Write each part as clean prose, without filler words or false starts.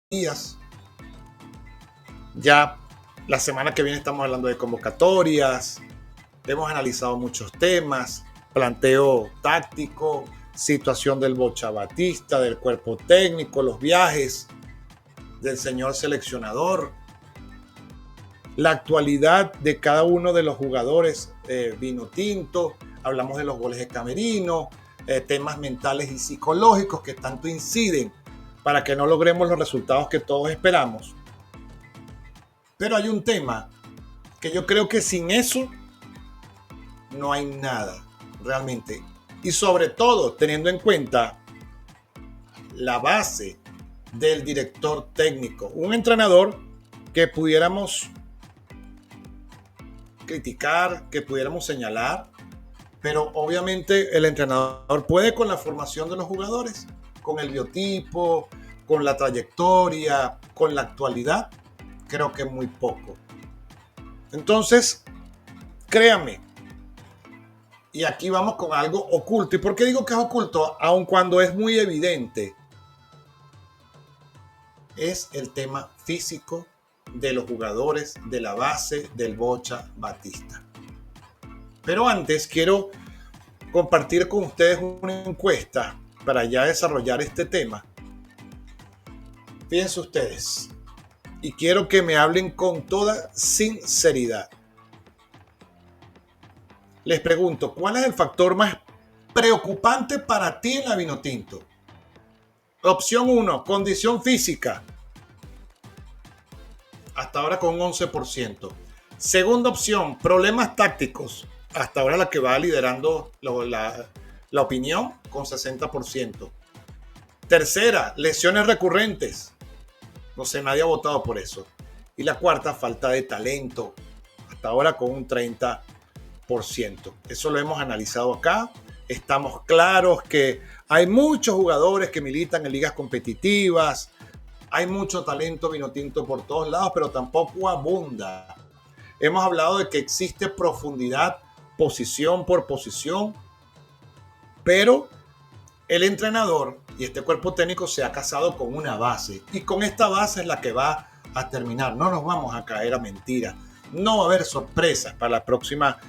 días. Ya la semana que viene estamos hablando de convocatorias. Hemos analizado muchos temas, planteo táctico, situación del Bocha Batista, del cuerpo técnico, los viajes del señor seleccionador, la actualidad de cada uno de los jugadores vino tinto, hablamos de los goles de camerino, temas mentales y psicológicos que tanto inciden para que no logremos los resultados que todos esperamos. Pero hay un tema que yo creo que sin eso no hay nada realmente. Y sobre todo teniendo en cuenta la base del director técnico, un entrenador que pudiéramos criticar, que pudiéramos señalar, pero obviamente el entrenador puede con la formación de los jugadores, con el biotipo, con la trayectoria, con la actualidad, creo que muy poco. Entonces, créanme, y aquí vamos con algo oculto. ¿Y por qué digo que es oculto? Aun cuando es muy evidente. Es el tema físico de los jugadores de la base del Bocha Batista. Pero antes quiero compartir con ustedes una encuesta para ya desarrollar este tema. Fíjense ustedes, y quiero que me hablen con toda sinceridad. Les pregunto, ¿cuál es el factor más preocupante para ti en la Vinotinto? Opción 1, condición física. Hasta ahora con un 11%. Segunda opción, problemas tácticos. Hasta ahora la que va liderando la opinión con 60%. Tercera, lesiones recurrentes. No sé, nadie ha votado por eso. Y la cuarta, falta de talento. Hasta ahora con un 30%. Eso lo hemos analizado acá. Estamos claros que hay muchos jugadores que militan en ligas competitivas. Hay mucho talento vinotinto por todos lados, pero tampoco abunda. Hemos hablado de que existe profundidad, posición por posición, pero el entrenador y este cuerpo técnico se ha casado con una base, y con esta base es la que va a terminar. No nos vamos a caer a mentiras. No va a haber sorpresas para la próxima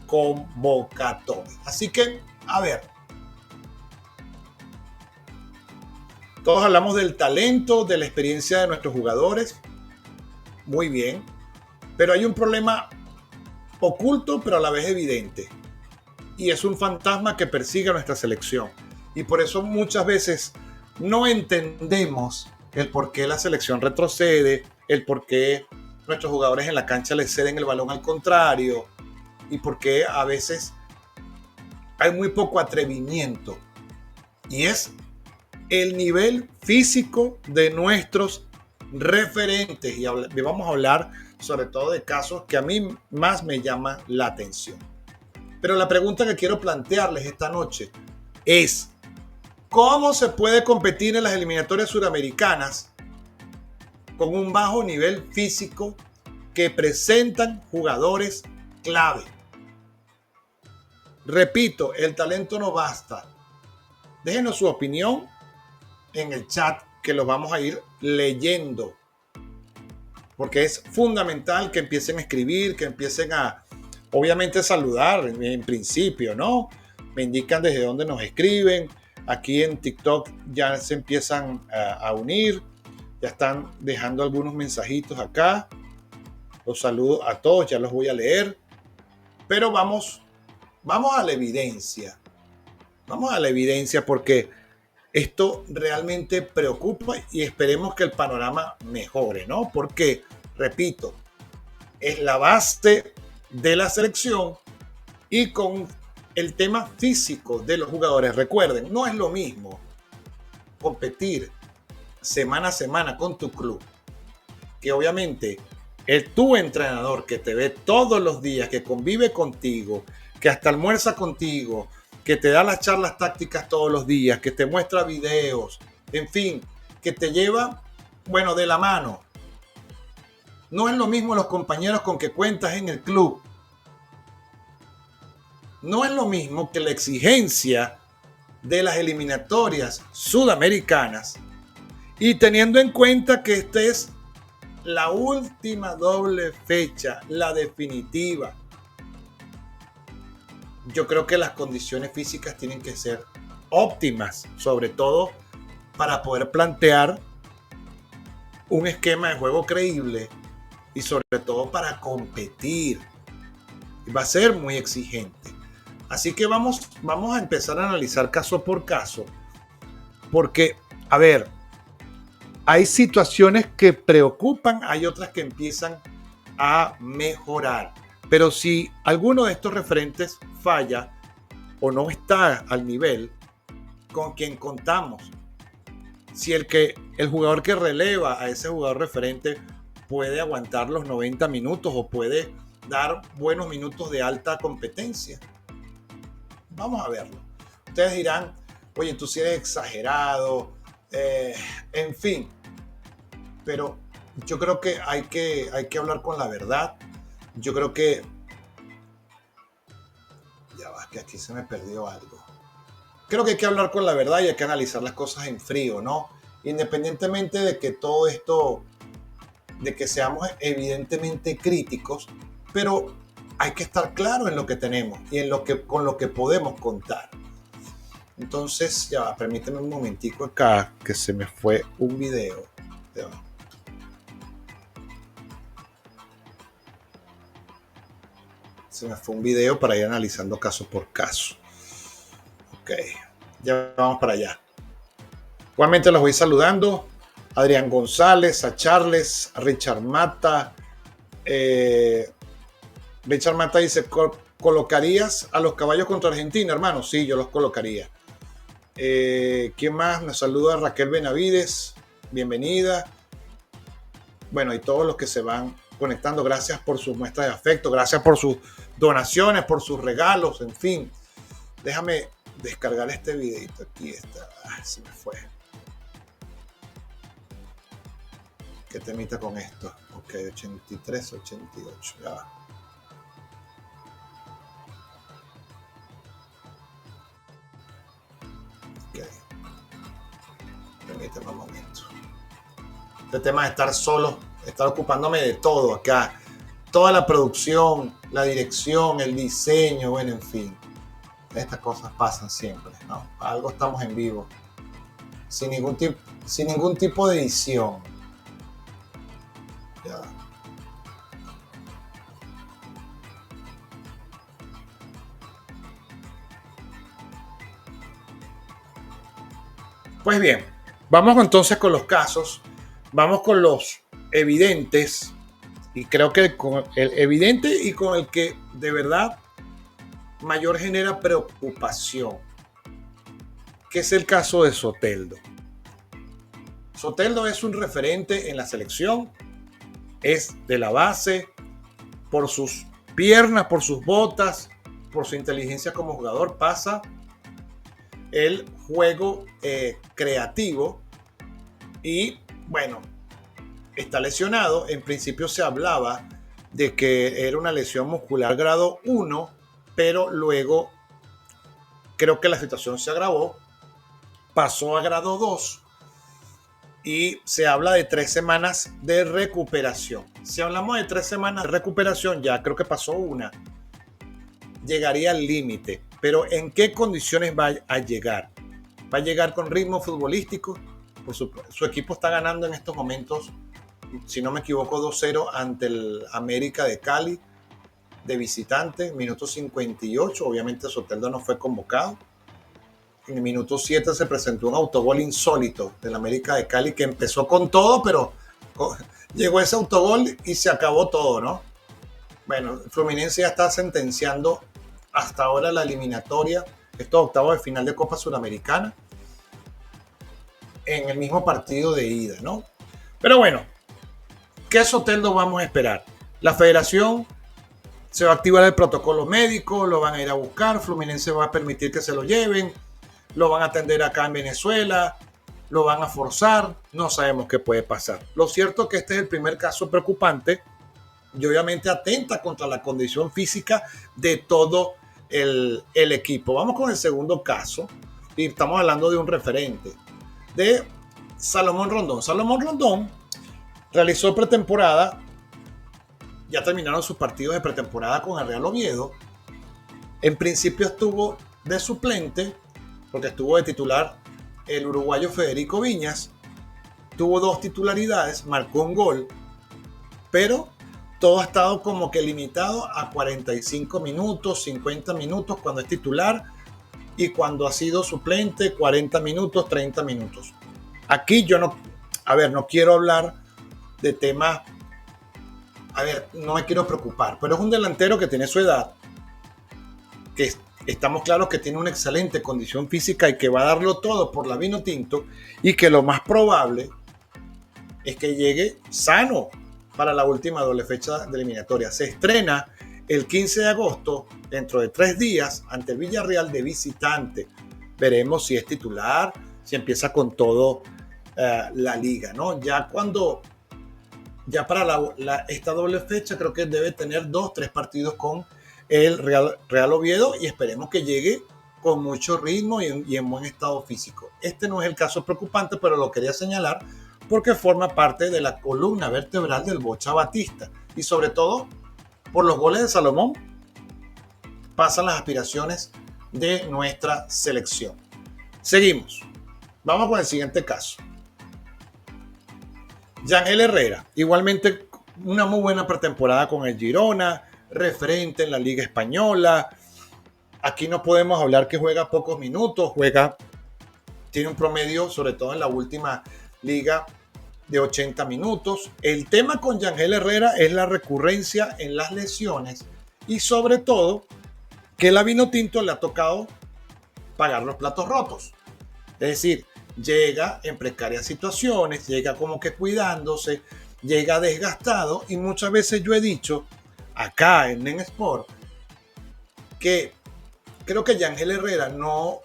convocatoria. Así que, a ver, todos hablamos del talento, de la experiencia de nuestros jugadores. Muy bien. Pero hay un problema oculto, pero a la vez evidente. Y es un fantasma que persigue a nuestra selección. Y por eso muchas veces no entendemos el por qué la selección retrocede, el por qué nuestros jugadores en la cancha le ceden el balón al contrario, y por qué a veces hay muy poco atrevimiento. Y es el nivel físico de nuestros referentes. Y vamos a hablar sobre todo de casos que a mí más me llaman la atención. Pero la pregunta que quiero plantearles esta noche es: ¿cómo se puede competir en las eliminatorias suramericanas con un bajo nivel físico que presentan jugadores clave? Repito, el talento no basta. Déjenos su opinión en el chat, que lo vamos a ir leyendo, porque es fundamental que empiecen a escribir, que empiecen a, obviamente, saludar en principio, ¿no? Me indican desde dónde nos escriben. Aquí en TikTok ya se empiezan a unir, ya están dejando algunos mensajitos acá. Los saludo a todos, ya los voy a leer. Pero vamos a la evidencia. Vamos a la evidencia, porque esto realmente preocupa y esperemos que el panorama mejore, ¿no? Porque, repito, es la base de la selección, y con el tema físico de los jugadores. Recuerden, no es lo mismo competir semana a semana con tu club, que obviamente tu entrenador que te ve todos los días, que convive contigo, que hasta almuerza contigo, que te da las charlas tácticas todos los días, que te muestra videos, en fin, que te lleva, bueno, de la mano. No es lo mismo los compañeros con que cuentas en el club. No es lo mismo que la exigencia de las eliminatorias sudamericanas Y teniendo en cuenta que esta es la última doble fecha, la definitiva, yo creo que las condiciones físicas tienen que ser óptimas, sobre todo para poder plantear un esquema de juego creíble y sobre todo para competir. Va a ser muy exigente. Así que vamos a empezar a analizar caso por caso, porque, a ver, hay situaciones que preocupan, hay otras que empiezan a mejorar. Pero si alguno de estos referentes falla o no está al nivel con quien contamos, si el jugador que releva a ese jugador referente puede aguantar los 90 minutos o puede dar buenos minutos de alta competencia. Vamos a verlo. Ustedes dirán, oye, tú sí eres exagerado, en fin. Pero yo creo que hay que hablar con la verdad. Yo creo que... Ya va, que aquí se me perdió algo. Creo que hay que hablar con la verdad y hay que analizar las cosas en frío, ¿no? Independientemente de que todo esto, de que seamos evidentemente críticos, pero hay que estar claro en lo que tenemos y con lo que podemos contar. Entonces, ya va, permíteme un momentico acá, que se me fue un video. Ya va. Se me fue un video para ir analizando caso por caso. Ok, ya vamos para allá. Igualmente los voy saludando. Adrián González, a Charles, a Richard Mata. Richard Mata dice, ¿colocarías a los caballos contra Argentina, hermano? Sí, yo los colocaría. ¿Quién más? Me saluda Raquel Benavides. Bienvenida. Bueno, y todos los que se van conectando, gracias por sus muestras de afecto, gracias por sus donaciones, por sus regalos, en fin. Déjame descargar este videito. Aquí está. Se me fue. ¿Qué temita con esto? Ok, 83, 88. Ya va. Ok. Permíteme un momento. Este tema de estar solo, estar ocupándome de todo acá. Toda la producción, la dirección, el diseño, bueno, en fin. Estas cosas pasan siempre, ¿no? Algo estamos en vivo. Sin ningún tipo de edición. Ya. Pues bien, vamos entonces con los casos. Vamos con los evidentes. Y creo que con el evidente y con el que de verdad mayor genera preocupación, que es el caso de Soteldo. Soteldo es un referente en la selección, es de la base, por sus piernas, por sus botas, por su inteligencia como jugador, pasa el juego creativo y bueno, está lesionado. En principio se hablaba de que era una lesión muscular grado 1, pero luego creo que la situación se agravó, pasó a grado 2 y se habla de 3 semanas de recuperación. Si hablamos de 3 semanas de recuperación, ya creo que pasó una, llegaría al límite. Pero ¿en qué condiciones va a llegar? ¿Va a llegar con ritmo futbolístico? Por su equipo está ganando en estos momentos, si no me equivoco, 2-0 ante el América de Cali de visitante, minuto 58. Obviamente Soteldo no fue convocado. En el minuto 7 se presentó un autogol insólito del América de Cali que empezó con todo, pero llegó ese autogol y se acabó todo, ¿no? Bueno, Fluminense ya está sentenciando hasta ahora la eliminatoria, estos octavos de final de Copa Suramericana, en el mismo partido de ida, ¿no? Pero bueno, ¿qué Soteldo vamos a esperar? La federación se va a activar el protocolo médico, lo van a ir a buscar, Fluminense va a permitir que se lo lleven, lo van a atender acá en Venezuela, lo van a forzar, no sabemos qué puede pasar. Lo cierto es que este es el primer caso preocupante y obviamente atenta contra la condición física de todo el equipo. Vamos con el segundo caso y estamos hablando de un referente, de Salomón Rondón. Salomón Rondón realizó pretemporada, ya terminaron sus partidos de pretemporada con el Real Oviedo. En principio estuvo de suplente, porque estuvo de titular el uruguayo Federico Viñas. Tuvo 2 titularidades, marcó un gol, pero todo ha estado como que limitado a 45 minutos, 50 minutos cuando es titular, y cuando ha sido suplente 40 minutos, 30 minutos. Aquí yo no quiero hablar de temas, no me quiero preocupar, pero es un delantero que tiene su edad, que estamos claros que tiene una excelente condición física y que va a darlo todo por la Vinotinto, y que lo más probable es que llegue sano para la última doble fecha de eliminatoria. Se estrena el 15 de agosto, dentro de 3 días, ante el Villarreal de visitante. Veremos si es titular, si empieza con todo la liga, ¿no? Ya para esta doble fecha creo que debe tener 2-3 partidos con el Real Oviedo, y esperemos que llegue con mucho ritmo y en buen estado físico. Este no es el caso preocupante, pero lo quería señalar porque forma parte de la columna vertebral del Bocha Batista, y sobre todo por los goles de Salomón pasan las aspiraciones de nuestra selección. Seguimos. Vamos con el siguiente caso. Yangel Herrera, igualmente una muy buena pretemporada con el Girona, referente en la Liga Española. Aquí no podemos hablar que juega pocos minutos, tiene un promedio, sobre todo en la última liga, de 80 minutos. El tema con Yangel Herrera es la recurrencia en las lesiones, y sobre todo que la Vinotinto le ha tocado pagar los platos rotos. Es decir, llega en precarias situaciones, llega como que cuidándose, llega desgastado, y muchas veces yo he dicho acá en NEN Sport que creo que Yangel Herrera no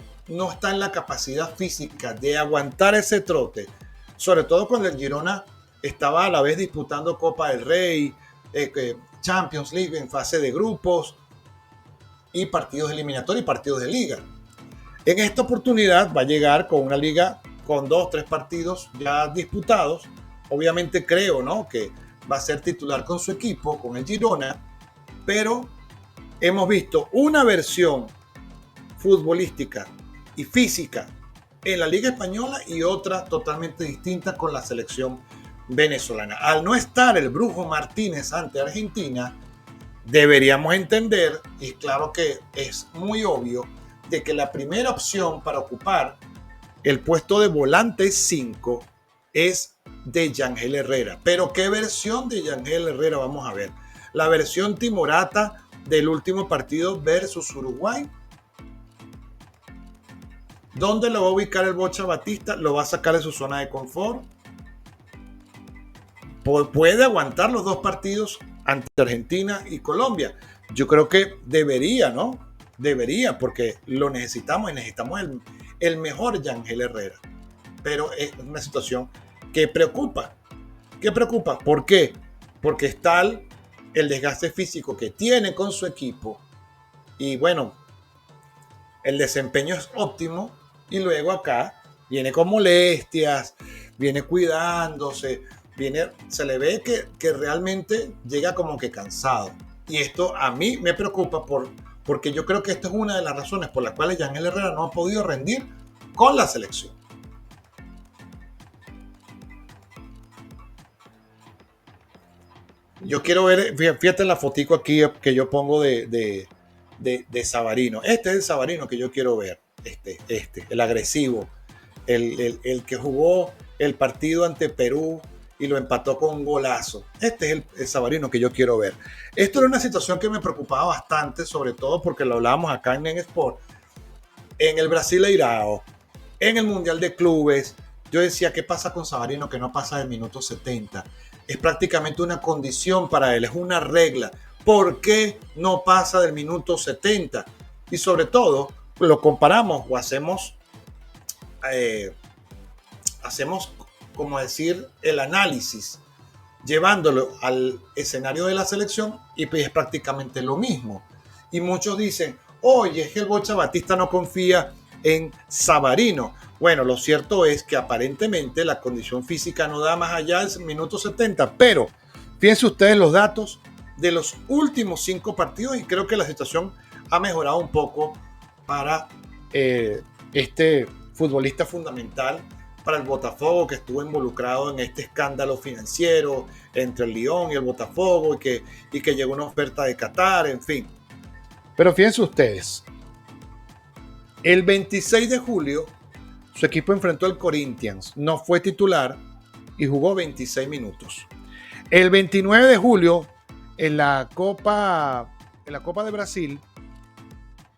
está en la capacidad física de aguantar ese trote, sobre todo cuando el Girona estaba a la vez disputando Copa del Rey, Champions League en fase de grupos, y partidos eliminatorios y partidos de liga. En esta oportunidad va a llegar con una liga con 2-3 partidos ya disputados. Obviamente creo, ¿no?, que va a ser titular con su equipo, con el Girona, pero hemos visto una versión futbolística y física en la Liga Española y otra totalmente distinta con la selección venezolana. Al no estar el Brujo Martínez ante Argentina, deberíamos entender, y claro que es muy obvio, de que la primera opción para ocupar el puesto de volante 5 es de Yangel Herrera. Pero ¿qué versión de Yangel Herrera vamos a ver? ¿La versión timorata del último partido versus Uruguay? ¿Dónde lo va a ubicar el Bocha Batista? ¿Lo va a sacar de su zona de confort? ¿Puede aguantar los 2 partidos ante Argentina y Colombia? Yo creo que debería, ¿no? Debería, porque lo necesitamos, y necesitamos el mejor Yangel Herrera. Pero es una situación que preocupa. ¿Qué preocupa? ¿Por qué? Porque es tal el desgaste físico que tiene con su equipo, y bueno, el desempeño es óptimo, y luego acá viene con molestias, viene cuidándose, se le ve que realmente llega como que cansado. Y esto a mí me preocupa porque yo creo que esto es una de las razones por las cuales Yangel Herrera no ha podido rendir con la selección. Yo quiero ver, fíjate la fotico aquí que yo pongo de Savarino. Este es el Savarino que yo quiero ver. El agresivo, el que jugó el partido ante Perú y lo empató con un golazo. Este es el Savarino que yo quiero ver. Esto era una situación que me preocupaba bastante, sobre todo porque lo hablábamos acá en NEN Sport, en el Brasileirao, en el Mundial de Clubes. Yo decía, ¿qué pasa con Savarino que no pasa del minuto 70? Es prácticamente una condición para él, es una regla. ¿Por qué no pasa del minuto 70? Y sobre todo, lo comparamos o hacemos, como decir, el análisis, llevándolo al escenario de la selección, y pues es prácticamente lo mismo. Y muchos dicen, oye, es que el Bocha Batista no confía en Savarino. Bueno, lo cierto es que aparentemente la condición física no da más allá del minuto 70, pero fíjense ustedes los datos de los últimos 5 partidos y creo que la situación ha mejorado un poco para este futbolista fundamental para el Botafogo, que estuvo involucrado en este escándalo financiero entre el Lyon y el Botafogo y que llegó una oferta de Qatar, en fin. Pero fíjense ustedes, el 26 de julio su equipo enfrentó al Corinthians, no fue titular y jugó 26 minutos. El 29 de julio en la Copa de Brasil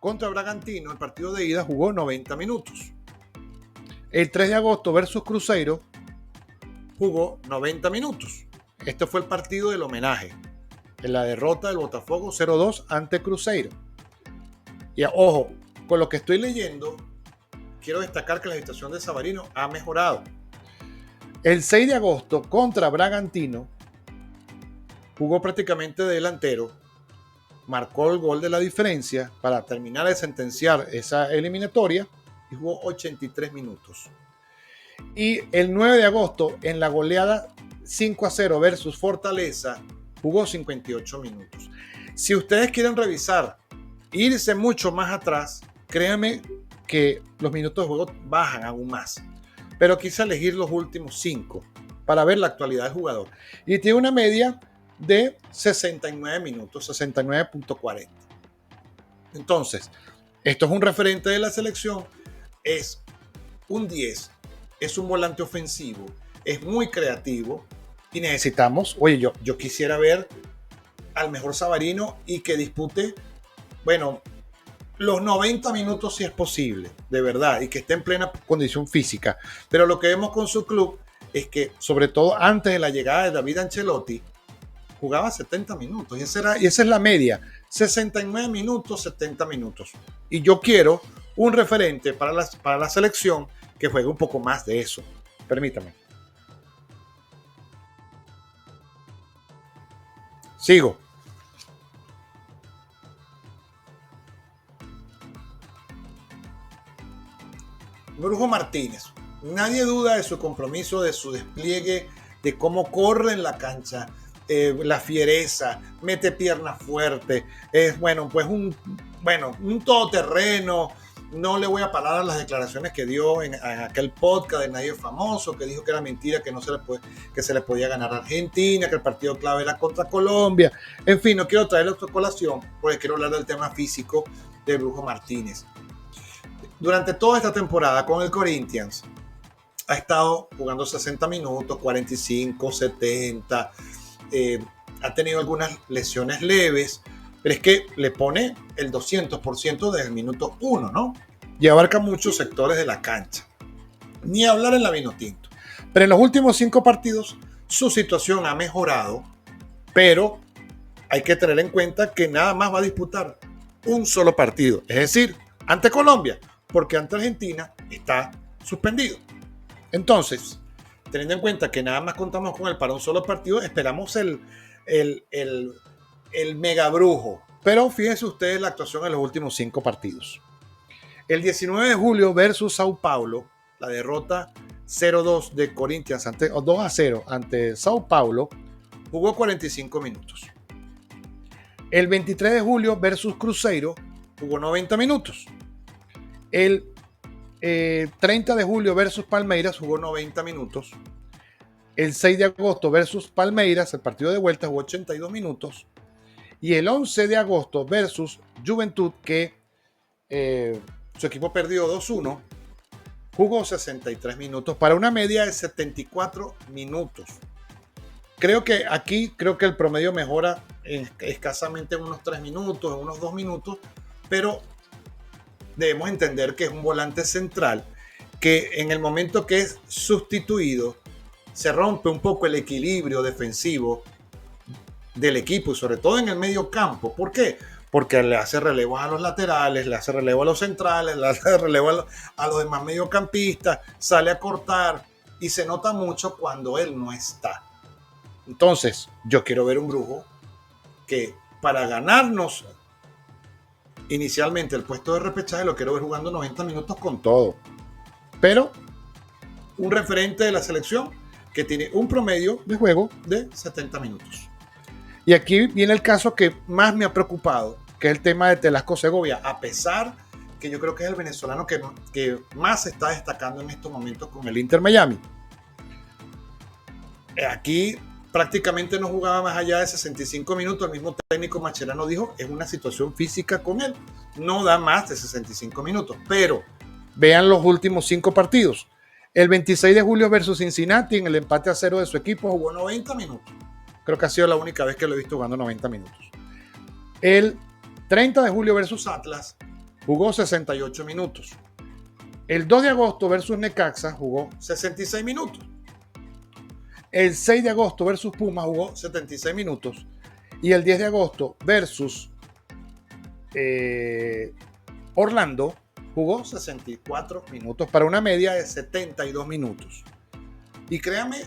contra Bragantino, el partido de ida, jugó 90 minutos. El 3 de agosto versus Cruzeiro jugó 90 minutos. Este fue el partido del homenaje, en la derrota del Botafogo 0-2 ante Cruzeiro. Y ojo, con lo que estoy leyendo, quiero destacar que la situación de Savarino ha mejorado. El 6 de agosto contra Bragantino jugó prácticamente de delantero, marcó el gol de la diferencia para terminar de sentenciar esa eliminatoria y jugó 83 minutos. Y el 9 de agosto en la goleada 5-0 versus Fortaleza jugó 58 minutos. Si ustedes quieren revisar, irse mucho más atrás, créanme que los minutos de juego bajan aún más. Pero quise elegir los últimos 5 para ver la actualidad del jugador. Y tiene una media de 69 minutos, 69.40. Entonces, esto es un referente de la selección, es un 10, es un volante ofensivo, es muy creativo y necesitamos, oye, yo quisiera ver al mejor Savarino y que dispute, bueno, los 90 minutos si es posible, de verdad, y que esté en plena condición física. Pero lo que vemos con su club es que, sobre todo antes de la llegada de David Ancelotti, jugaba 70 minutos y esa es la media, 69 minutos, 70 minutos. Y yo quiero un referente para la selección que juegue un poco más de eso. Permítame. Sigo. Brujo Martínez. Nadie duda de su compromiso, de su despliegue, de cómo corre en la cancha, la fiereza, mete pierna fuerte, es pues un todoterreno. No le voy a parar a las declaraciones que dio en aquel podcast de Nadie Famoso, que dijo que era mentira, que se le podía ganar a Argentina, que el partido clave era contra Colombia. En fin, no quiero traerle otra colación porque quiero hablar del tema físico de Brujo Martínez. Durante toda esta temporada con el Corinthians ha estado jugando 60 minutos, 45, 70, ha tenido algunas lesiones leves, pero es que le pone el 200% desde el minuto 1, ¿no? Y abarca muchos sectores de la cancha. Ni hablar en la Vinotinto. Pero en los últimos 5 partidos su situación ha mejorado, pero hay que tener en cuenta que nada más va a disputar un solo partido, es decir, ante Colombia, porque ante Argentina está suspendido. Entonces, teniendo en cuenta que nada más contamos con él para un solo partido, esperamos el mega brujo. Pero fíjense ustedes la actuación en los últimos 5 partidos. El 19 de julio versus Sao Paulo, la derrota 0-2 de Corinthians, 2-0 ante Sao Paulo, jugó 45 minutos. El 23 de julio versus Cruzeiro, jugó 90 minutos. El 30 de julio versus Palmeiras jugó 90 minutos. El 6 de agosto versus Palmeiras, el partido de vuelta, jugó 82 minutos. Y el 11 de agosto versus Juventud, que su equipo perdió 2-1, jugó 63 minutos para una media de 74 minutos. Creo que el promedio mejora escasamente en unos 3 minutos, en unos 2 minutos, pero debemos entender que es un volante central que en el momento que es sustituido se rompe un poco el equilibrio defensivo del equipo y sobre todo en el medio campo. ¿Por qué? Porque le hace relevos a los laterales, le hace relevo a los centrales, le hace relevo a los demás mediocampistas, sale a cortar y se nota mucho cuando él no está. Entonces, yo quiero ver un Brujo que para ganarnos inicialmente el puesto de repechaje lo quiero ver jugando 90 minutos con todo. Pero un referente de la selección que tiene un promedio de juego de 70 minutos. Y aquí viene el caso que más me ha preocupado, que es el tema de Telasco Segovia, a pesar que yo creo que es el venezolano que más se está destacando en estos momentos con el Inter Miami. Aquí prácticamente no jugaba más allá de 65 minutos. El mismo técnico Mascherano dijo, es una situación física con él. No da más de 65 minutos. Pero vean los últimos 5 partidos. El 26 de julio versus Cincinnati, en el empate a 0 de su equipo, jugó 90 minutos. Creo que ha sido la única vez que lo he visto jugando 90 minutos. El 30 de julio versus Atlas, jugó 68 minutos. El 2 de agosto versus Necaxa, jugó 66 minutos. El 6 de agosto versus Pumas jugó 76 minutos. Y el 10 de agosto versus Orlando jugó 64 minutos para una media de 72 minutos. Y créanme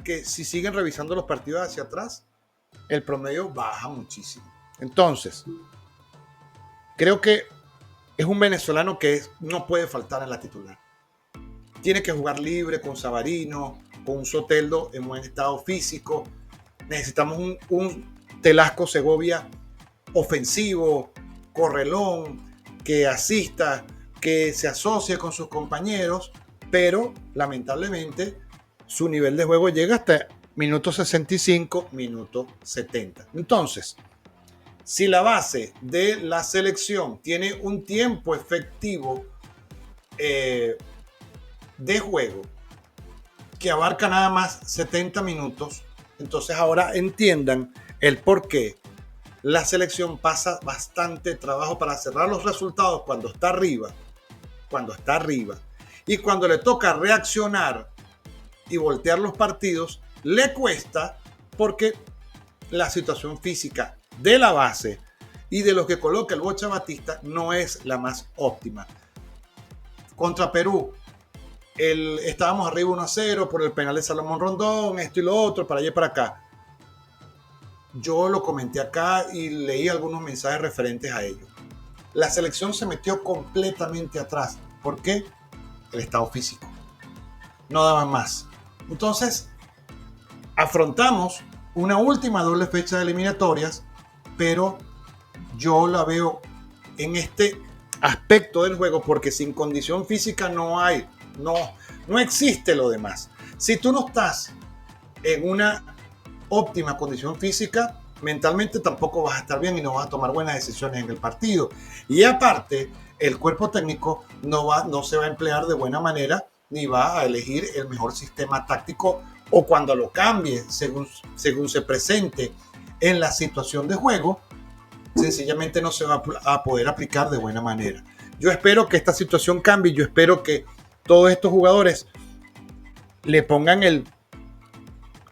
que si siguen revisando los partidos hacia atrás, el promedio baja muchísimo. Entonces, creo que es un venezolano que no puede faltar en la titular. Tiene que jugar libre con Savarino, con un Soteldo en buen estado físico. Necesitamos un Telasco Segovia ofensivo, correlón, que asista, que se asocie con sus compañeros, pero lamentablemente su nivel de juego llega hasta minuto 65, minuto 70. Entonces, si la base de la selección tiene un tiempo efectivo de juego que abarca nada más 70 minutos, entonces ahora entiendan el por qué la selección pasa bastante trabajo para cerrar los resultados cuando está arriba, y cuando le toca reaccionar y voltear los partidos, le cuesta porque la situación física de la base y de los que coloca el Bocha Batista no es la más óptima. Contra Perú, estábamos arriba 1-0 por el penal de Salomón Rondón, esto y lo otro, para allá y para acá. Yo lo comenté acá y leí algunos mensajes referentes a ello. La selección se metió completamente atrás. ¿Por qué? El estado físico. No daba más. Entonces, afrontamos una última doble fecha de eliminatorias, pero yo la veo en este aspecto del juego, porque sin condición física no existe lo demás. Si tú no estás en una óptima condición física, mentalmente tampoco vas a estar bien y no vas a tomar buenas decisiones en el partido. Y aparte, el cuerpo técnico no se va a emplear de buena manera, ni va a elegir el mejor sistema táctico, o cuando lo cambie según se presente en la situación de juego, sencillamente no se va a poder aplicar de buena manera. Yo espero que esta situación cambie. Yo espero que todos estos jugadores le pongan el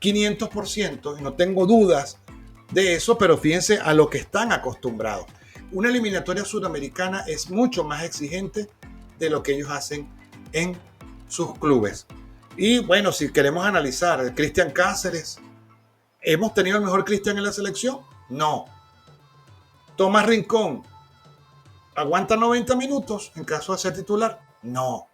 500%, y no tengo dudas de eso, pero fíjense a lo que están acostumbrados. Una eliminatoria sudamericana es mucho más exigente de lo que ellos hacen en sus clubes. Y bueno, si queremos analizar, Cristian Cáceres, ¿hemos tenido el mejor Cristian en la selección? No. Tomás Rincón, ¿aguanta 90 minutos en caso de ser titular? No.